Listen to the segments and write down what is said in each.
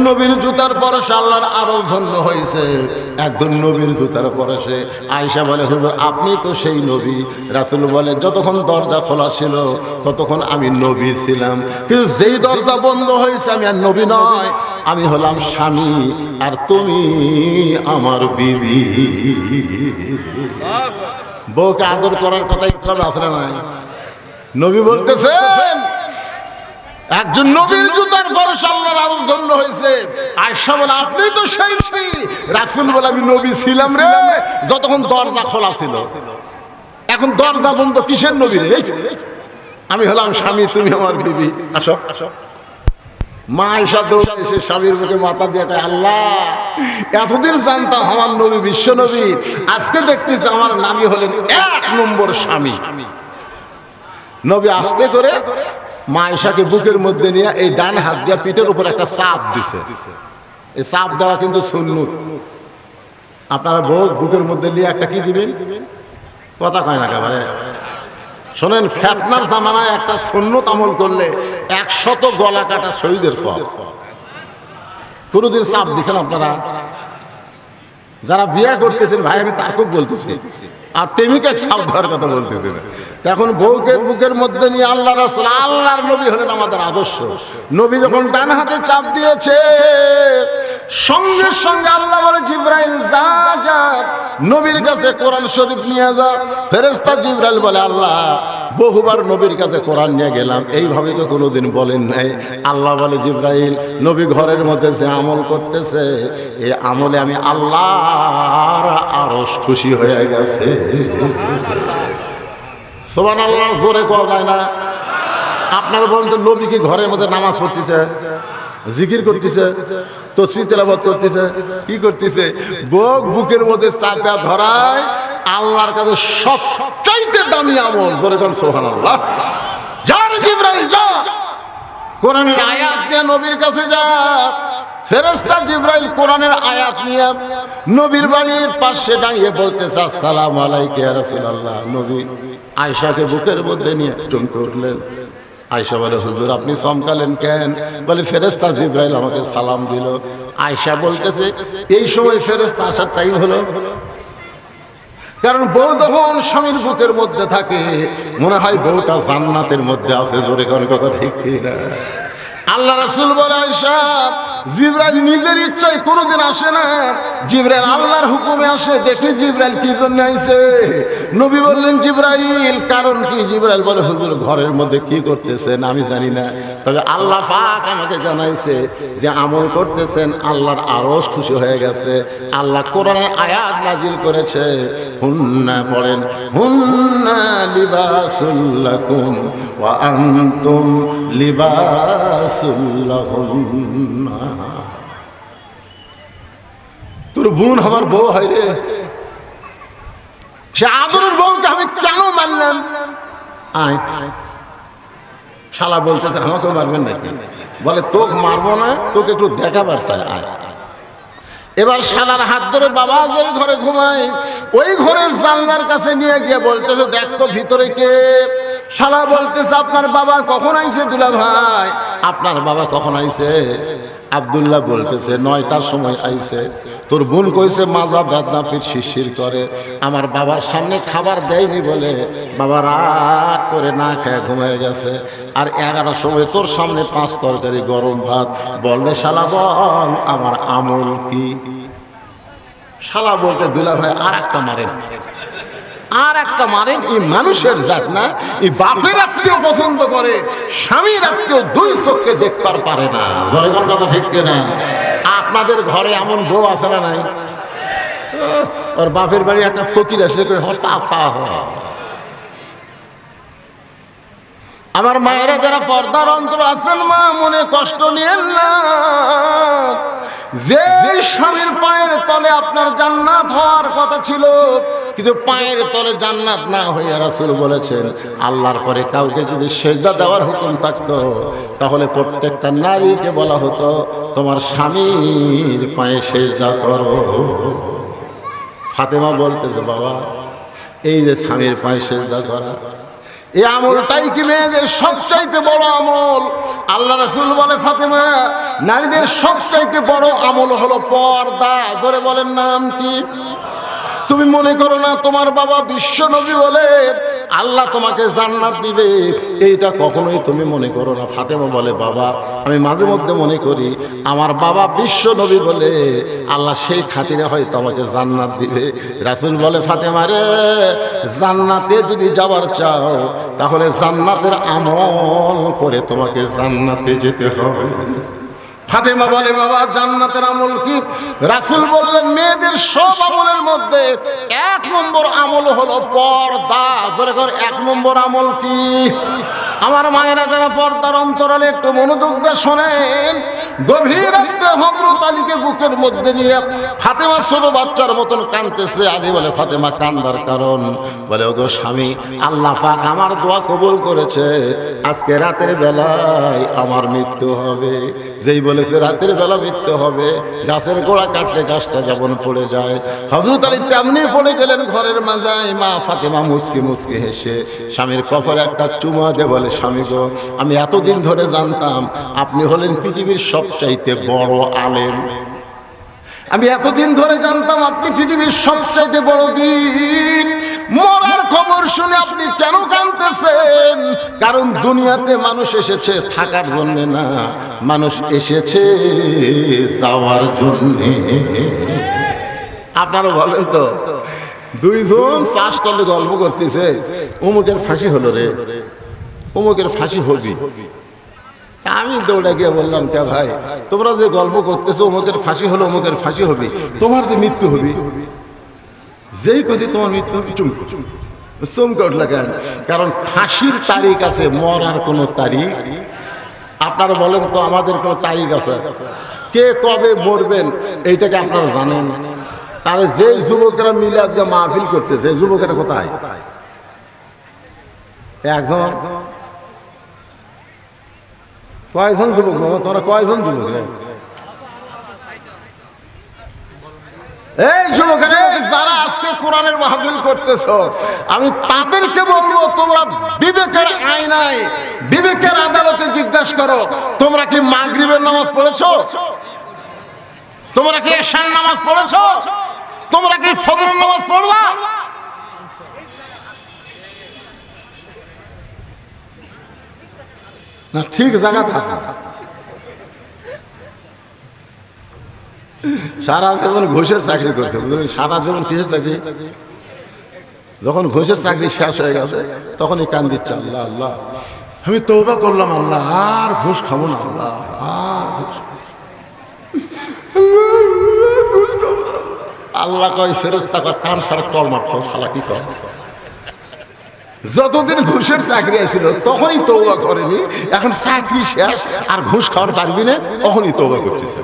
নবীর জুতার পরশে আল্লাহর আরো ধন্য হয়েছে, একজন নবীর জুতার পরশে। আয়েশা বলে, হুজুর আপনি তো সেই নবী। রাসূল বলে, যতক্ষণ দরজা খোলা ছিল ততক্ষণ আমি নবী ছিলাম, কিন্তু যেই দরজা বন্ধ হয়েছে আমি আর নবী নয়, আমি হলাম স্বামী আর তুমি আমার বিবি। বউকে আদর করার কথা ইসলামে আছে না নাই? নবী বলতেছেন একজন নবীর জুতার পরশে আল্লাহর আরো ধন্য হয়েছে। আয়েশা বলে, আপনি তো সেই নবী। রাসূল বলে, আমি নবী ছিলাম রে যতক্ষণ দরজা খোলা ছিল, এখন দরজা বন্ধ, কিসের নবী রে? আমি হলাম স্বামী, তুমি আমার বিবি। আসো আসো। মা আয়েশা দৌড়ে এসে স্বামীর মুখে মাথা দিয়ে কয়, আল্লাহ এতদিন জানতাম আমার নবী বিশ্ব নবী, আজকে দেখতেছি আমার নামই হলেন 1 নম্বর স্বামী। নবী আস্তে করে মা আয়েশাকে বুকের মধ্যে নিয়ে এই ডান হাত দিয়ে পিঠের উপর একটা চাপ দিছে। এই চাপ দেওয়া কিন্তু সুন্নত। আপনারা বুকের মধ্যে নিয়ে একটা কি দিবেন? কথা কয় না একেবারে। শোনেন, ফেতনার জামানায় একটা সুন্নত আমল করলে 100 গলা কাটা শহীদের সওয়াব। কোনদিন চাপ দিচ্ছেন আপনারা? যারা বিয়ে করতেছেন ভাই, আমি তাকেও বলতেছি, আর প্রেমিকা চাপ দেওয়ার কথা বলতেছেন। এখন বউকে বুকের মধ্যে নিয়ে আল্লাহ রাসূল, আল্লাহর নবী হলেন আমাদের আদর্শ। নবী যখন ডান হাতে চাপ দিয়েছে, সঙ্গে সঙ্গে আল্লাহ বলে, জিবরাইল যা যা নবীর কাছে কোরআন শরীফ নিয়ে যা। ফেরেশতা জিবরাইল বলে, আল্লাহ বহুবার নবীর কাছে কোরআন নিয়ে গেলাম, এইভাবে তো কোনোদিন বলেন নাই। আল্লাহ বলে, জিবরাইল নবী ঘরের মধ্যে যে আমল করতেছে, এই আমলে আমি আল্লাহর আরশ খুশি হয়ে গেছে। সুবহানাল্লাহ, জোরে কোয়া যায় না? আপনারা বলেন তো, নবী কি ঘরের মধ্যে নামাজ পড়তেছে, জিকির করতেছে, তাসবিহ তেলাওয়াত করতেছে, কি করতেছে? বুকের মধ্যে চাপা ধরায় আল্লাহর কাছে সবচাইতে দামি আমল। জোরে কোন সুবহানাল্লাহ। যার জিবরাইল যা, কোরআনের আয়াত নিয়ে নবীর কাছে যা। ফেরেশতা জিবরাইল কোরআনের আয়াত নিয়ে নবীর বাড়ির পাশে দাঁড়িয়ে বলতেছে, আসসালামু আলাইকা ইয়া রাসূলুল্লাহ। নবী আয়েশাকে বুকের মধ্যে নিয়ে চমকে উঠলেন। আয়েশা বলে, হুজুর আপনি চমকালেন কেন? বলে, ফেরেশতা জিবরাইল আমাকে সালাম দিল। আয়েশা বলতেছে, এই সময় ফেরেশতা আসার টাইম হলো। কারণ বউ যখন স্বামীর বুকের মধ্যে থাকে, মনে হয় বউটা জান্নাতের মধ্যে আছে। জোরে কোন কথা ঠিক না? আল্লাহ রাসূল বলে, আয়েশা জিবরাইল নিজের ইচ্ছায় কোনোদিন আসে না, জিবরাইল আল্লাহর হুকুমে আসে। দেখি জিবরাইল কি জন্য আইছে। নবী বললেন, জিবরাইল কারণ কি? জিবরাইল বলে, হুজুর ঘরের মধ্যে কি করতেছেন আমি জানি না, তবে আল্লাহ পাক আমাকে জানাইছে যে আমল করতেছেন, আল্লাহর আরশ খুশি হয়ে গেছে। আল্লাহ কোরআনের আয়াত নাজিল করেছে, হুন্না পড়েন, হুন্না লিবাসুল লাকুম ওয়া আনতুম লিবাসুল লাহুন্না। তোর বোন আমার বউ হয় রে, সে আদরের বউকে আমি কেন মানলাম? আয় শালা বলতেছে, আমাকেও মারবেন নাকি? বলে, তোকে মারবো না, তোকে একটু দেখাবার চাই। আয়। এবার শালার হাত ধরে বাবা যে ঘরে ঘুমায়, ওই ঘরের জানলার কাছে নিয়ে গিয়ে বলতেছে, দেখ তো ভিতরে কে। শালা বলতেছে, আপনার বাবা কখন আইছে? দুলা ভাই, আপনার বাবা কখন আইছে? আব্দুল্লাহ বলতেছে, 9টার সময় আইছে। তোর বোন কইছে মাজা বেদনা ফির শিরশির করে, আমার বাবার সামনে খাবার দেয়নি বলে বাবা রাত করে না খেয়ে ঘুমিয়ে গেছে। আর 11টার সময় তোর সামনে 5 তরকারি গরম ভাত। বললে, শালা বল আমার আমল কি? শালা বলতে, দুলা ভাই আর একটা মারেন, আর একটা মারেন। এই মানুষের জাত না, এই বাপের আত্মীয় পছন্দ করে, স্বামীর আত্মীয় 2 চোখকে দেখতে পারে না। জনগণ কথা ঠিক না? আপনাদের ঘরে এমন বউ আছে না নাই? ওর বাপের বাড়ি একটা ফকির আসলে আমার মায়েরা যারা পর্দার অন্তর আছেন, মা মনে কষ্ট নিয়েন না। যে স্বামীর পায়ের তলে আপনার জান্নাত হওয়ার কথা ছিল, কিন্তু পায়ের তলে জান্নাত না হয়ে রাসূল বলেছেন, আল্লাহর পরে কাউকে যদি সিজদা দেওয়ার হুকুম থাকতো, তাহলে প্রত্যেকটা নারীকে বলা হতো, তোমার স্বামীর পায়ে সিজদা করো। ফাতেমা বলতেছে, বাবা এই যে স্বামীর পায়ে সিজদা করা, এই আমলটাই কি মেয়েদের সবচাইতে বড় আমল? আল্লাহ রাসূল বলে, ফাতেমা, নারীদের সবচাইতে বড় আমল হলো পর্দা। ধরে বলেন, নাম কি? তুমি মনে করো না তোমার বাবা বিশ্ব নবী বলে আল্লাহ তোমাকে জান্নাত দিবে, এইটা কখনোই তুমি মনে করো না। ফাতেমা বলে, বাবা, আমি মাঝে মধ্যে মনে করি আমার বাবা বিশ্ব নবী বলে আল্লাহ সেই খাতিরে হয়তো আমাকে জান্নাত দিবে। রাসূল বলে, ফাতেমা রে, জান্নাতে যদি যাবার চাও তাহলে জান্নাতের আমল করে তোমাকে জান্নাতে যেতে হবে। ফাতেমা বলে, বাবা, জান্নাতের আমল কি? রাসূল বললেন, মেয়েদের সব আমলের মধ্যে 1 নম্বর আমল হলো পর্দা। ধরে কর, 1 নম্বর আমল কি? আমার মায়েরা যারা পর্দার অন্তরালে একটু মনোযোগ দিয়ে শোনেন। গভীর রাত্রে হযরত আলীকে বুকের মধ্যে নিয়ে ফাতেমা ছোট বাচ্চার মতন কাঁদতেছে। আলী বলে, ফাতেমা, কান্দার কারণ? বলে, ওগো স্বামী, আল্লাহ পাক আমার দোয়া কবুল করেছে, আজকে রাতের বেলায় আমার মৃত্যু হবে। যেই বলেছে রাতের বেলা মৃত্যু হবে, গাছের গোড়া কাটলে গাছটা যেমন পড়ে যায়, হযরত আলী তেমনি পড়ে গেলেন ঘরের মাজায়। মা ফাতেমা মুচকি মুচকি হেসে স্বামীর কপালে একটা চুমা দিয়ে বলে, স্বামী গো, আমি এতদিন ধরে জানতাম আপনি হলেন পৃথিবীর সবচাইতে বড় আলেম। আমি এতদিন ধরে জানতাম আপনি পৃথিবীর সবচাইতে বড় বীর। মরার খবর শুনে আপনি কেন কাঁদতেছেন? কারণ দুনিয়াতে মানুষ এসেছে থাকার জন্য না, মানুষ এসেছে যাওয়ার জন্য। আপনারা বলেন তো, 2 জন চাষ করলে গল্প করতেছে, অমুকের ফাঁসি হলো রে, অমুকের ফাঁসি হবি। আমি দৌড়ে গিয়ে বললাম, কে ভাই, তোমরা যে গল্প করতেছো অমুকের ফাঁসি হলো, অমুকের ফাঁসি হবি, তোমার যে মৃত্যু হবি, যেই কথা তোমার মৃত্যু হবে, চমকে উঠলে কেন? কারণ ফাঁসির তারিখ আছে, মরার কোনো তারিখ। আপনারা বলেন তো, আমাদের কোনো তারিখ আছে? কে কবে মরবেন এইটাকে আপনারা জানেন? তাহলে যে যুবকেরা মিলে আজকে মাহফিল করতেছে, যুবকেরা কোথায়? একজন? কয়জন যুবক? তোমরা কয়জন যুবক রে? এই যুবকেরা যারা আজকে কোরআনের মাহফিল করতেছো, আমি তাদেরকে বলবো, তোমরা বিবেকের আয়নায়, বিবেকের আদালতে জিজ্ঞাসা করো, তোমরা কি মাগরিবের নামাজ পড়েছো? তোমরা কি এশার নামাজ পড়েছো? তোমরা কি ফজরের নামাজ পড়বা? না, ঠিক জায়গা থাকা। সারা জীবন ঘুষের চাকরি করছে, বুঝলেন? সারা জীবন কিসের চাকরি? যখন ঘুষের চাকরি শেষ হয়ে গেছে তখনই কান দিচ্ছে, আল্লাহ আল্লাহ, আমি তওবা করলাম, আল্লাহ আর ঘুষ খাবো না, আল্লাহ আর ঘুষ। আল্লাহ কয়, ফেরেশতা কয়, কান সারা তল মারতো, শালা কি কর? যতদিন ঘুষের চাকরি আছিল তখনই তওবা করেনি, এখন চাকরি শেষ আর ঘুষ খাওয়ার পারবি না, তখনই তওবা করতেছে।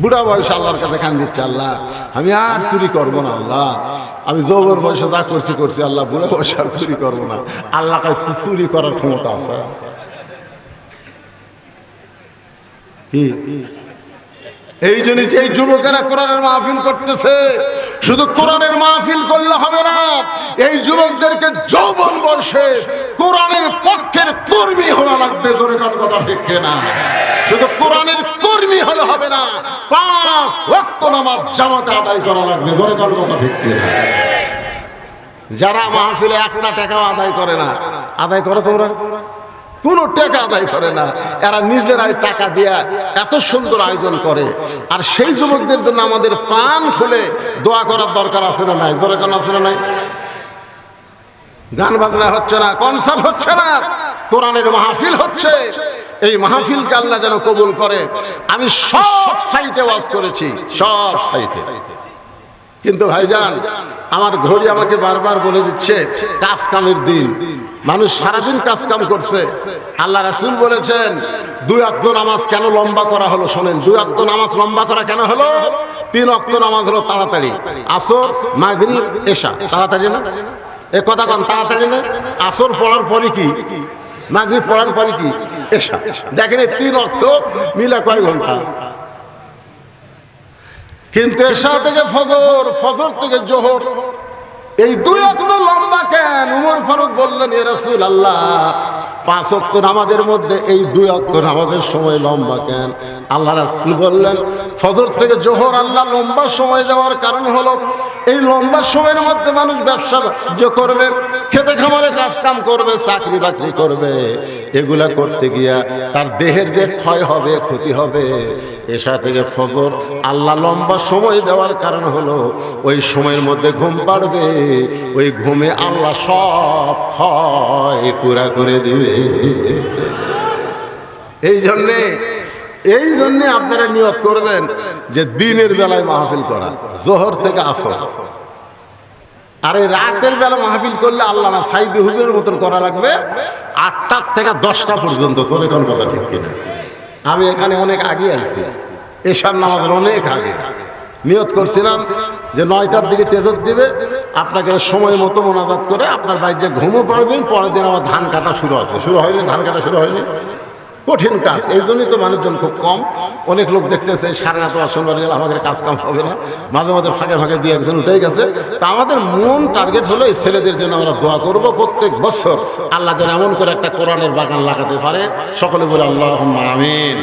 বুড়া বয়সে আল্লাহর কাছে কান দিচ্ছে, আল্লাহ আমি আর চুরি করবো না, আল্লাহ আমি যৌবন বয়সে যা করছি আল্লাহ, বুড়া বয়সে আর চুরি করবো না। আল্লাহ কয়, চুরি করার ক্ষমতা আছে কি? এই জন্য যে যুবকেরা কোরআনের মাহফিল করতেছে, শুধু কোরআনের মাহফিল করলে হবে না, এই যুবকদেরকে যৌবন বর্ষে কোরআনের পক্ষের কর্মী হওয়া লাগবে। ধরে কোন কথা ঠিক না? শুধু কোরআনের কর্মী হলে হবে না, 5 ওয়াক্ত নামাজ জামাতে আদায় করা লাগবে। ধরে কোন কথা ঠিক না? যারা মাহফিলে 1 টাকাও আদায় করে না, আদায় করো তোমরা? কোনো টাকা আদায় করে না, এরা নিজেরাই টাকা দিয়া এত সুন্দর আয়োজন করে। আর সেই যুবকদের জন্য আমাদের প্রাণ খুলে দোয়া করার দরকার আছে না নাই? জোরে কোন আছে না নাই? গান বাজনা হচ্ছে না, কনসার্ট হচ্ছে না, কোরআনের মাহফিল হচ্ছে। এই মাহফিলকে আল্লাহ যেন কবুল করে। আমি সব সাইটে ওয়াজ করেছি, সব সাইটে, কিন্তু ভাইজান আমার ঘড়ি আমাকে বারবার বলে দিচ্ছে কাজ কামের দিন। মানুষ সারাদিন কাজ কাম করছে। আল্লাহ রাসূল বলেছেন 2 ওয়াক্ত নামাজ কেন লম্বা করা হলো? শোনেন, 2 ওয়াক্ত নামাজ লম্বা করা কেন হলো? 3 ওয়াক্ত নামাজ হলো তাড়াতাড়ি, আসর মাগরিব এশা তাড়াতাড়ি না? এ কথা কোন তাড়াতাড়ি না? আসর পড়ার পরে কি, মাগরিব পড়ার পরে কি, এশা। দেখেন এই 3 ওয়াক্ত মিলে কয় ঘন্টা? কিন্তু এশা থেকে ফজর, ফজর থেকে জোহর, এই 2 ওয়াক্ত লম্বা কেন? উমর ফারুক বললেন, ইয়া রাসূলুল্লাহ 5 ওয়াক্ত নামাজের মধ্যে এই 2 ওয়াক্ত নামাজের সময় লম্বা কেন? আল্লাহ রাসূল বললেন, ফজর থেকে জোহর আল্লাহ লম্বা সময় দেওয়ার কারণ হলো এই লম্বা সময়ের মধ্যে মানুষ ব্যবসা বাণিজ্য করবে, খেতে খামারে কাজ কাম করবে, চাকরি বাকরি করবে। এগুলা করতে গিয়া তার দেহের যে ক্ষয় হবে, ক্ষতি হবে। এশা থেকে ফজর আল্লাহ লম্বা সময় দেওয়ার কারণ হলো ওই সময়ের মধ্যে ঘুম পাড়বে, ওই ঘুমে আল্লাহ সব ক্ষয় পুরা করে দিবে। এই জন্যে আপনারা নিয়ত করবেন যে দিনের বেলায় মাহফিল করা, জোহর থেকে আসর। আর এই রাতের বেলা মাহফিল করলে আল্লাহ না সাইদি হুজুরের মতন করা লাগবে 8টা থেকে 10টা পর্যন্ত। তোর কোন কথা ঠিক কিনা? আমি এখানে অনেক আগে আছি, এশার নামাজের অনেক আগে নিয়ত করছিলাম যে 9টার দিকে তেজত দিবে, আপনাকে সময় মতো মোনাজাত করে আপনার বাড়িতে ঘুমও পারবেন। পরের দিন আমার ধান কাটা শুরু হয়নি, ধান কাটা শুরু হয়নি। কঠিন কাজ, এই জন্যই তো মানুষজন খুব কম। অনেক লোক দেখতেছে সারা রাত আসনবার গেলে আমাদের কাজ কাম হবে না, মাঝে মাঝে ফাঁকে ফাঁকে 2-1 উঠে গেছে। তা আমাদের মন টার্গেট হলো এই ছেলেদের জন্য আমরা দোয়া করব প্রত্যেক বছর আল্লাহ যেন এমন করে একটা কোরআনের বাগান লাগাতে পারে। সকলে বলে আল্লাহুম্মা আমিন।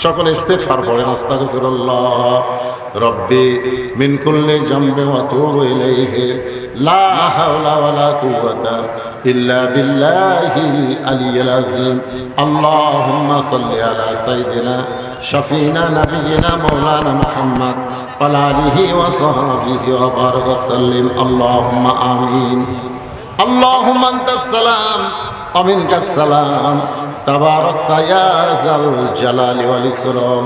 সকলে ইস্তিগফার পড়েন, আস্তাগফিরুল্লাহ রব্বি মিন কুল্লি জামবি ওয়া তুবু ইলাইহি লা হাওলা ওয়ালা কুওয়াতা ইল্লা বিল্লাহিল আলিয়্যিল আযীম। আল্লাহুম্মা সাল্লি আলা সাইয়্যিদিনা শাফিনা নাবিয়িনা মাওলানা মুহাম্মদ ওয়া আলা আলিহি ওয়া সাহবিহি ওয়া বারাক ওয়া সাল্লিম। আল্লাহুম্মা আমিন। আল্লাহুম্মা আনতাস সালাম ওয়া মিনকাস সালাম তাবারাকতা ইয়া যাল জালালি ওয়াল ইকরাম।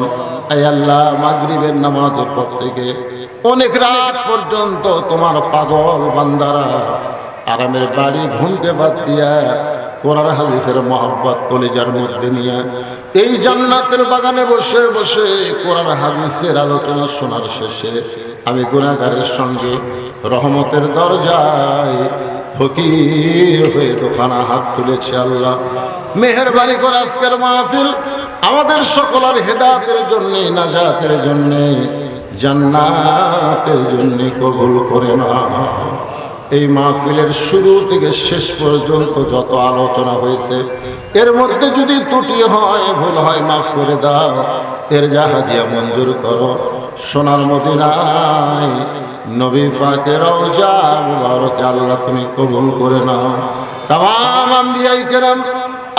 আয় আল্লাহ, মাগরিবের নামাজের পর থেকে অনেক রাত পর্যন্ত তোমার পাগল বান্দারা আরামের বাড়ি ঘুমকে বাদ দিয়া কোরআন হাদিসের মহব্বত কলিজার মধ্যে নিয়ে এই জান্নাতের বাগানে বসে বসে কোরআন হাদিসের আলোচনা শোনার শেষে আমি গুনাহগারের সঙ্গে রহমতের দরজায় ফকির হয়ে দোকানা হাত তুলেছি। আল্লাহ মেহেরবানি করে আজকের মাহফিল আমাদের সকলের হেদায়েতের জন্য, নাজাতের জন্য, জান্নাতের জন্য কবুল করে নাও। এই মাহফিলের শুরু থেকে শেষ পর্যন্ত যত আলোচনা হয়েছে এর মধ্যে যদি ত্রুটি হয়, ভুল হয়, মাফ করে দাও। এর জাহাদিয়া মঞ্জুর করো। সোনার মদিনায় নবী পাকের রওজা মুবারকে আল্লাহ তুমি কবুল করে নাও। তামাম আম্বিয়ায়ে কেরাম,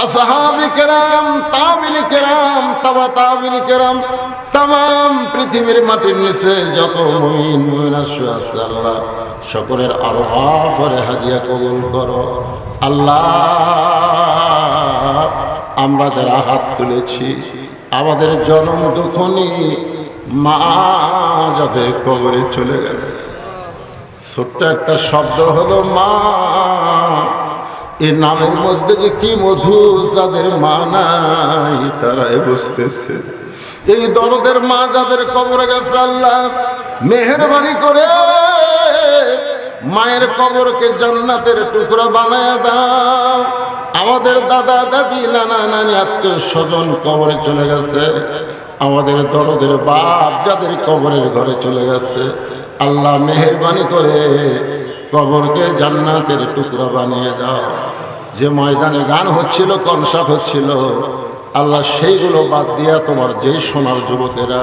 আসহাবে কেরাম, তাবিঈন কেরাম, তাবা তাবিঈন কেরাম, তামাম পৃথিবীর মাটির নিচে যত মুমিন মুমিনা আছে আল্লাহ সকলের আরওয়াফে হাদিয়া কবুল করো। আল্লাহ আমরা যারা হাত তুলেছি আমাদের জনম দুঃখনি মা যাদের কবরে চলে গেছে, ছোট্ট একটা শব্দ হলো মা। এই নামের মধ্যে যে কি মধু, যাদের মা নাই তারাই বুঝতেছে। এই দরদের মা যাদের কবরে গেছে আল্লাহ মেহেরবানি করে মায়ের কবরকে জান্নাতের টুকরা বানায় দাও। আমাদের দাদা দাদি, নানা নানি, আত্মীয় স্বজন কবরে চলে গেছে, আমাদের দরদের বাপ যাদের কবরের ঘরে চলে গেছে আল্লাহ মেহেরবানি করে কবরকে জান্নাতের টুকরা বানিয়ে দাও। যে ময়দানে গান হচ্ছিল, কনসার্ট হচ্ছিল আল্লাহ সেইগুলো বাদ দিয়া তোমার যেই সোনার যুবকেরা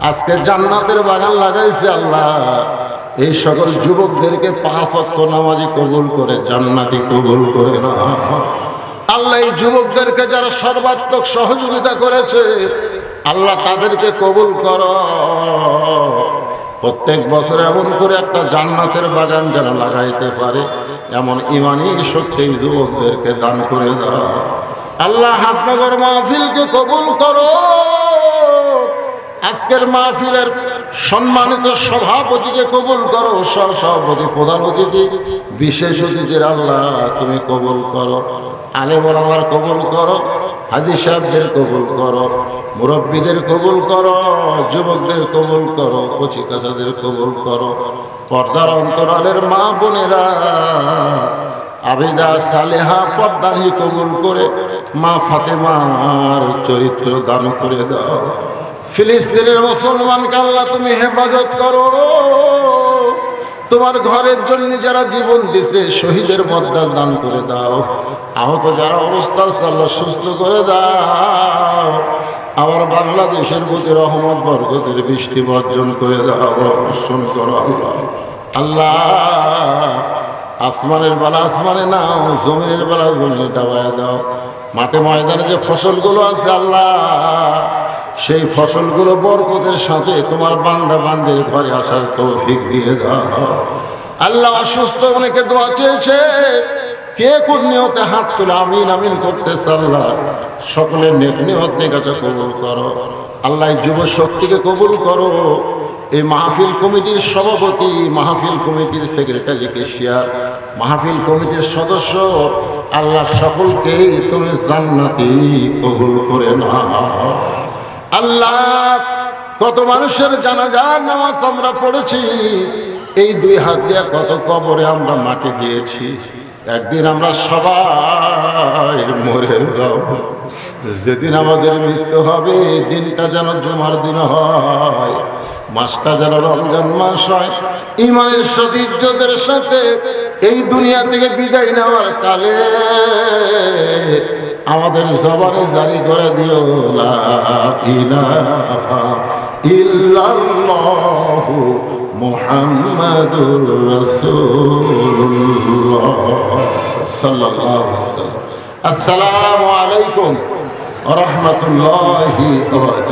আজকে জান্নাতের বাগান লাগাইছে আল্লাহ এই সকল যুবকদেরকে 5 ওয়াক্ত নামাজি কবুল করে জান্নাতি কবুল করে না। আল্লাহ এই যুবকদেরকে যারা সর্বাত্মক সহযোগিতা করেছে আল্লাহ তাদেরকে কবুল করো। প্রত্যেক বছর এমন করে একটা জান্নাতের বাগান যেন লাগাইতে পারে এমন ইমানি শক্তি যুবকদেরকে দান করে দাও। আল্লাহ হাটনগর মাহফিলকে কবুল করো। আজকের মাহফিলের সম্মানিত সভাপতিকে কবুল করো, সহসভাপতি, প্রধান অতিথি, বিশেষ অতিথির আল্লাহ তুমি কবুল করো। আলেম ওলামার কবুল করো, হাজী সাহেবদের কবুল করো, মুরব্বীদের কবুল করো, যুবকদের কবুল করো, কচি কাচাদের কবুল করো। পর্দার অন্তরালের মা বোনেরা আবিদা সালেহা পর্দানি কবুল করে মা ফাতেমার চরিত্র দান করে দাও। ফিলিস্তিনের মুসলমানকে আল্লাহ তুমি হেফাজত করো। তোমার ঘরের জন্য যারা জীবন দিছে শহীদের মর্যাদা দান করে দাও। আহত যারা অবস্থা আছে আল্লাহ সুস্থ করে দাও। আমার বাংলাদেশের প্রতি রহমত বরকতের বৃষ্টি বর্জন করে দাও, বর্ষণ করো আল্লাহ। আল্লাহ আসমানের বেলা আসমানে নাও, জমিনের বেলা জমিনে ডাবায় দাও। মাঠে ময়দানে যে ফসলগুলো আছে আল্লাহ, সেই ফসলগুলো বরকতের সাথে তোমার বান্দা বান্দির ঘরে আসার তৌফিক দিয়ে দাও। আল্লাহ অসুস্থ অনেকে দোয়া চেয়েছে, কে কোন নিয়তে হাত তুলে আমিন আমিন করতেছে আল্লাহ সকলের নেক নিয়ত কাছে কবুল করো। আল্লাহ যুব শক্তিকে কবুল করো। এই মাহফিল কমিটির সভাপতি, মাহফিল কমিটির সেক্রেটারি, কেশিয়ার, মাহফিল কমিটির সদস্য আল্লাহ সকলকেই তুমি জান্নাতি কবুল করে নাও। আল্লাহ কত মানুষের জানাজার নামাজ আমরা পড়েছি, এই দুই হাত দিয়ে কত কবরে আমরা মাটি দিয়েছি। একদিন আমরা সবাই মরে যাব। যেদিন আমাদের মৃত্যু হবে দিনটা যেন জুমার দিন হয়, মাসটা যেন রমজান মাস হয়। ইমানের সাথে ইজ্জতের সাথে এই দুনিয়া থেকে বিদায় নেওয়ার কালে আমাদের জবানে জারি করে দিও লা ইলাহা ইল্লাল্লাহু মুহাম্মাদুর রাসূলুল্লাহ সাল্লাল্লাহু আলাইহি ওয়াসাল্লাম। আসসালামু আলাইকুম ওয়া রাহমাতুল্লাহি ওয়া বারাকাতুহু।